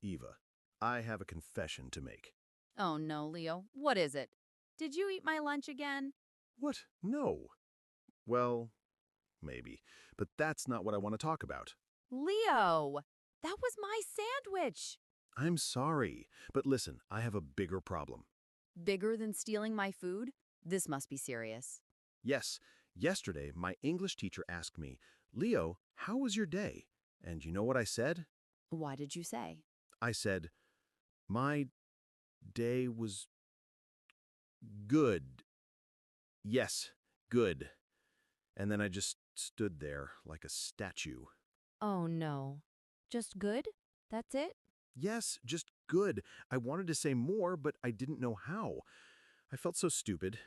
Eva, I have a confession to make. Oh no, Leo. What is it? Did you eat my lunch again? What? No. Well, maybe. But that's not what I want to talk about. Leo! That was my sandwich! I'm sorry, but listen, I have a bigger problem. Bigger than stealing my food? This must be serious. Yes, yesterday my English teacher asked me, Leo, how was your day? And you know what I said? Why did you say? I said, my day was good. Yes, good. And then I just stood there like a statue. Oh no. Just good? That's it? Yes, just good. I wanted to say more, but I didn't know how. I felt so stupid.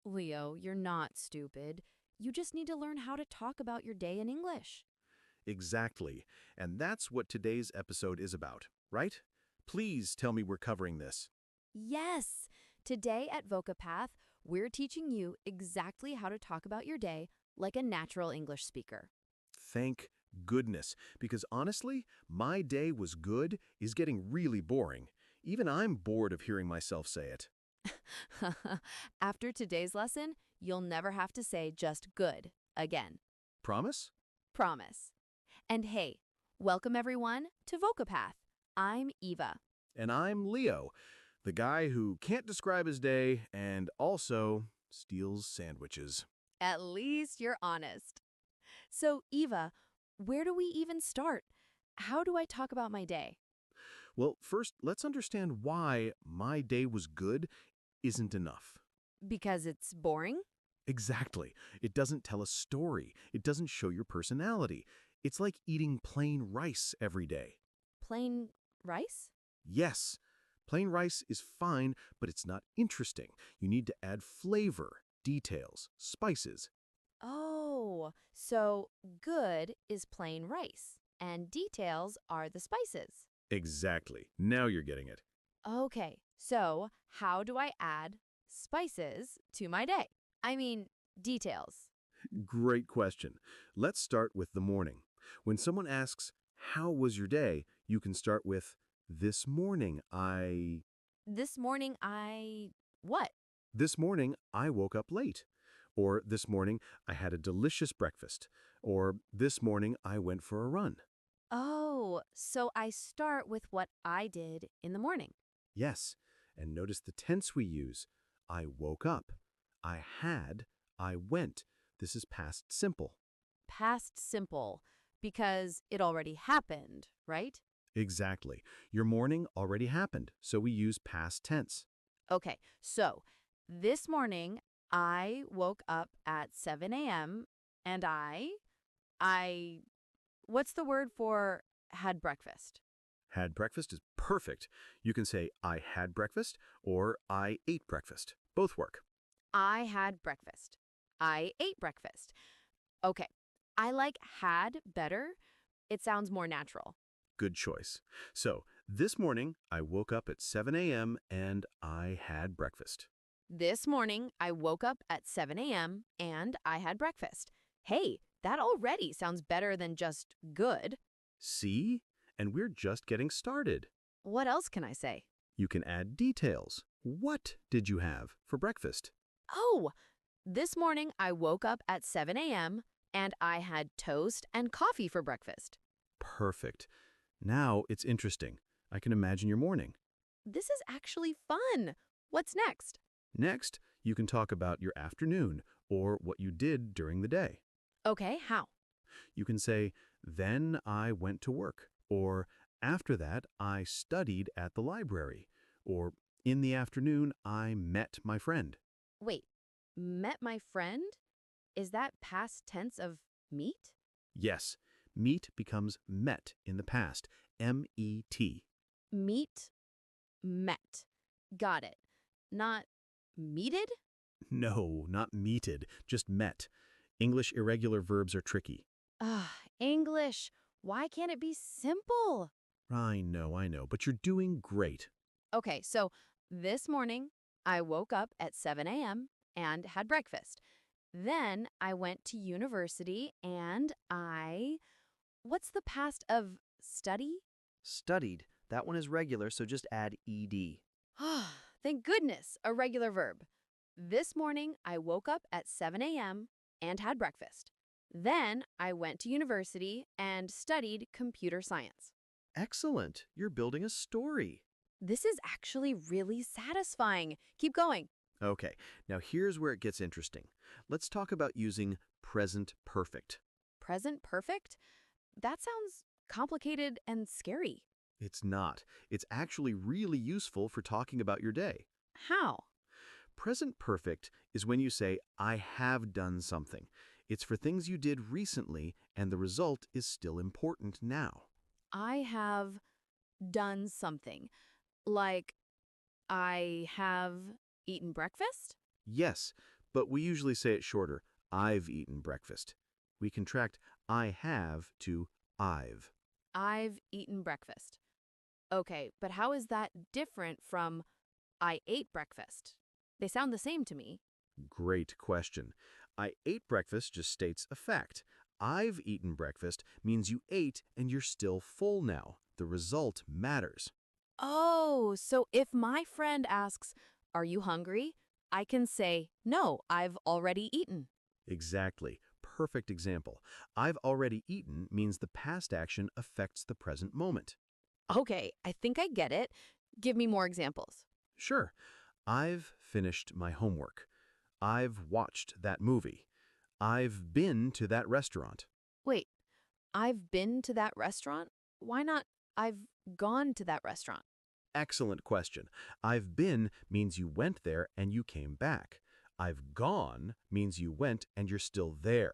Leo, you're not stupid. You just need to learn how to talk about your day in English. Exactly. And that's what today's episode is about, right? Please tell me we're covering this. Yes! Today at VOCA PATH, we're teaching you exactly how to talk about your day like a natural English speaker. Thank goodness, because honestly, my day was good is getting really boring. Even I'm bored of hearing myself say it. After today's lesson, you'll never have to say just good again. Promise? Promise. And hey, welcome everyone to VOCA PATH. I'm Eva. And I'm Leo, the guy who can't describe his day and also steals sandwiches. At least you're honest. So, Eva, where do we even start? How do I talk about my day? Well, first, let's understand why my day was good isn't enough. Because it's boring? Exactly. It doesn't tell a story. It doesn't show your personality. It's like eating plain rice every day. Plain rice? Yes, plain rice is fine, but it's not interesting. You need to add flavor, details, spices. Oh, so good is plain rice, and details are the spices. Exactly. Now you're getting it. Okay, so how do I add spices to my day? I mean, details. Great question. Let's start with the morning. When someone asks, how was your day? You can start with, this morning I... This morning What? This morning I woke up late. Or this morning I had a delicious breakfast. Or this morning I went for a run. Oh, so I start with what I did in the morning. Yes, and notice the tense we use. I woke up. I had. I went. This is past simple. Past simple, because it already happened, right? Exactly. Your morning already happened, so we use past tense. Okay, so this morning I woke up at 7 a.m. and what's the word for had breakfast? Had breakfast is perfect. You can say I had breakfast or I ate breakfast. Both work. I had breakfast. I ate breakfast. Okay, I like had better. It sounds more natural. Good choice. So, this morning I woke up at 7 a.m. and I had breakfast. This morning I woke up at 7 a.m. and I had breakfast. Hey, that already sounds better than just good. See? And we're just getting started. What else can I say? You can add details. What did you have for breakfast? Oh, this morning I woke up at 7 a.m. and I had toast and coffee for breakfast. Perfect. Now it's interesting. I can imagine your morning. This is actually fun. What's next? Next, you can talk about your afternoon or what you did during the day. Okay, how? You can say, then I went to work, or after that I studied at the library, or in the afternoon I met my friend. Wait, met my friend? Is that past tense of meet? Yes, meet becomes met in the past, M-E-T. Meet, met. Got it. Not meted? No, not meted, just met. English irregular verbs are tricky. English. Why can't it be simple? I know, but you're doing great. Okay, so this morning I woke up at 7 a.m. and had breakfast. Then I went to university and what's the past of study? Studied. That one is regular, so just add ed. Thank goodness, a regular verb. This morning, I woke up at 7 a.m. and had breakfast. Then I went to university and studied computer science. Excellent. You're building a story. This is actually really satisfying. Keep going. Okay, now here's where it gets interesting. Let's talk about using present perfect. Present perfect? That sounds complicated and scary. It's not. It's actually really useful for talking about your day. How? Present perfect is when you say, I have done something. It's for things you did recently, and the result is still important now. I have done something. Like, I have eaten breakfast? Yes, but we usually say it shorter. I've eaten breakfast. We contract I have to I've. I've eaten breakfast. Okay, but how is that different from I ate breakfast? They sound the same to me. Great question. I ate breakfast just states a fact. I've eaten breakfast means you ate and you're still full now. The result matters. Oh, so if my friend asks, "Are you hungry?" I can say, "No, I've already eaten." Exactly. Perfect example. I've already eaten means the past action affects the present moment. Okay, I think I get it. Give me more examples. Sure. I've finished my homework. I've watched that movie. I've been to that restaurant. Wait, I've been to that restaurant? Why not I've gone to that restaurant? Excellent question. I've been means you went there and you came back. I've gone means you went and you're still there.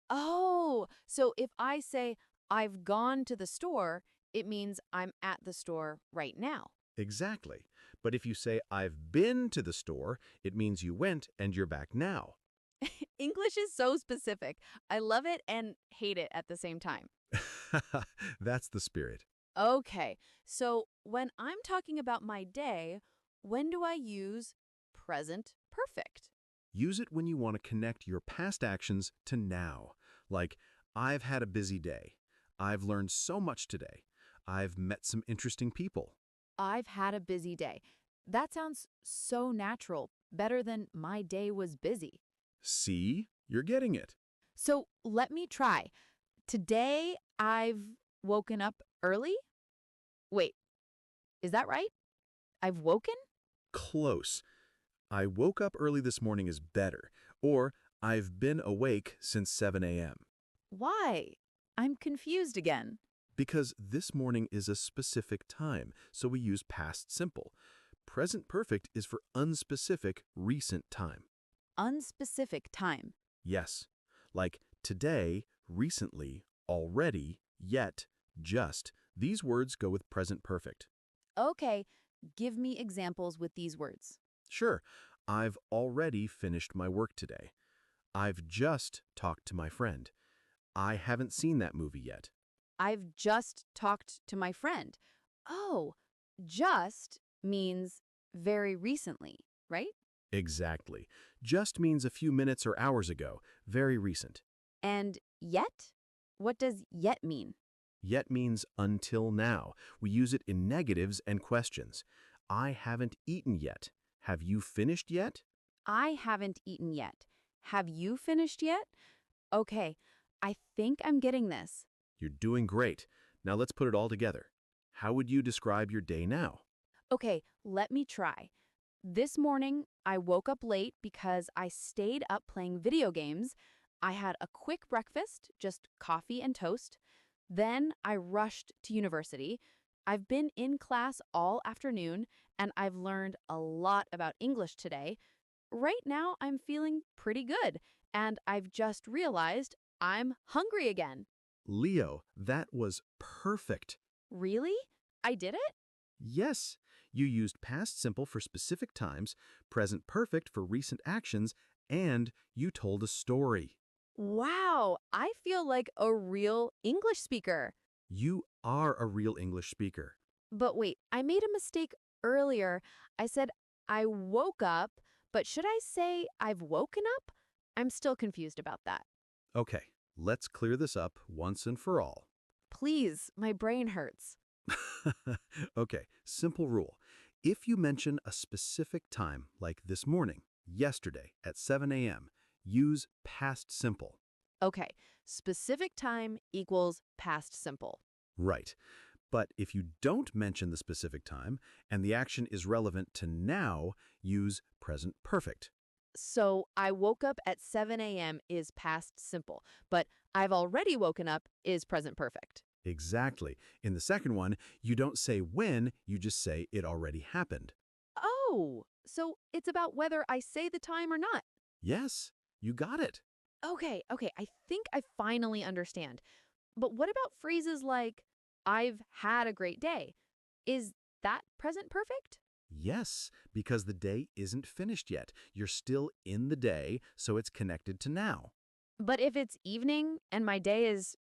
Oh, so if I say I've gone to the store, it means I'm at the store right now. Exactly. But if you say I've been to the store, it means you went and you're back now. English is so specific. I love it and hate it at the same time. That's the spirit. Okay, so when I'm talking about my day, when do I use present perfect? Use it when you want to connect your past actions to now. Like, I've had a busy day. I've learned so much today. I've met some interesting people. I've had a busy day. That sounds so natural, better than my day was busy. See? You're getting it. So let me try. Today I've woken up early? Wait, is that right? I've woken? Close. I woke up early this morning is better. Or, I've been awake since 7 a.m. Why? I'm confused again. Because this morning is a specific time, so we use past simple. Present perfect is for unspecific, recent time. Unspecific time. Yes, like today, recently, already, yet, just. These words go with present perfect. Okay, give me examples with these words. Sure, I've already finished my work today. I've just talked to my friend. I haven't seen that movie yet. I've just talked to my friend. Oh, just means very recently, right? Exactly. Just means a few minutes or hours ago, very recent. And yet? What does yet mean? Yet means until now. We use it in negatives and questions. I haven't eaten yet. Have you finished yet? I haven't eaten yet. Have you finished yet? Okay, I think I'm getting this. You're doing great. Now let's put it all together. How would you describe your day now? Okay, let me try. This morning, I woke up late because I stayed up playing video games. I had a quick breakfast, just coffee and toast. Then I rushed to university. I've been in class all afternoon, and I've learned a lot about English today. Right now, I'm feeling pretty good, and I've just realized I'm hungry again. Leo, that was perfect. Really? I did it? Yes, you used past simple for specific times, present perfect for recent actions, and you told a story. Wow, I feel like a real English speaker. You are a real English speaker. But wait, I made a mistake earlier. I said I woke up, but should I say I've woken up? I'm still confused about that. Okay, let's clear this up once and for all. Please, my brain hurts. Okay, simple rule. If you mention a specific time, like this morning, yesterday at 7 a.m., use past simple. Okay, specific time equals past simple. Right. But if you don't mention the specific time and the action is relevant to now, use present perfect. So I woke up at 7 a.m. is past simple, but I've already woken up is present perfect. Exactly. In the second one, you don't say when, you just say it already happened. Oh, so it's about whether I say the time or not. Yes, you got it. Okay, I think I finally understand. But what about phrases like, I've had a great day? Is that present perfect? Yes, because the day isn't finished yet. You're still in the day, so it's connected to now. But if it's evening and my day is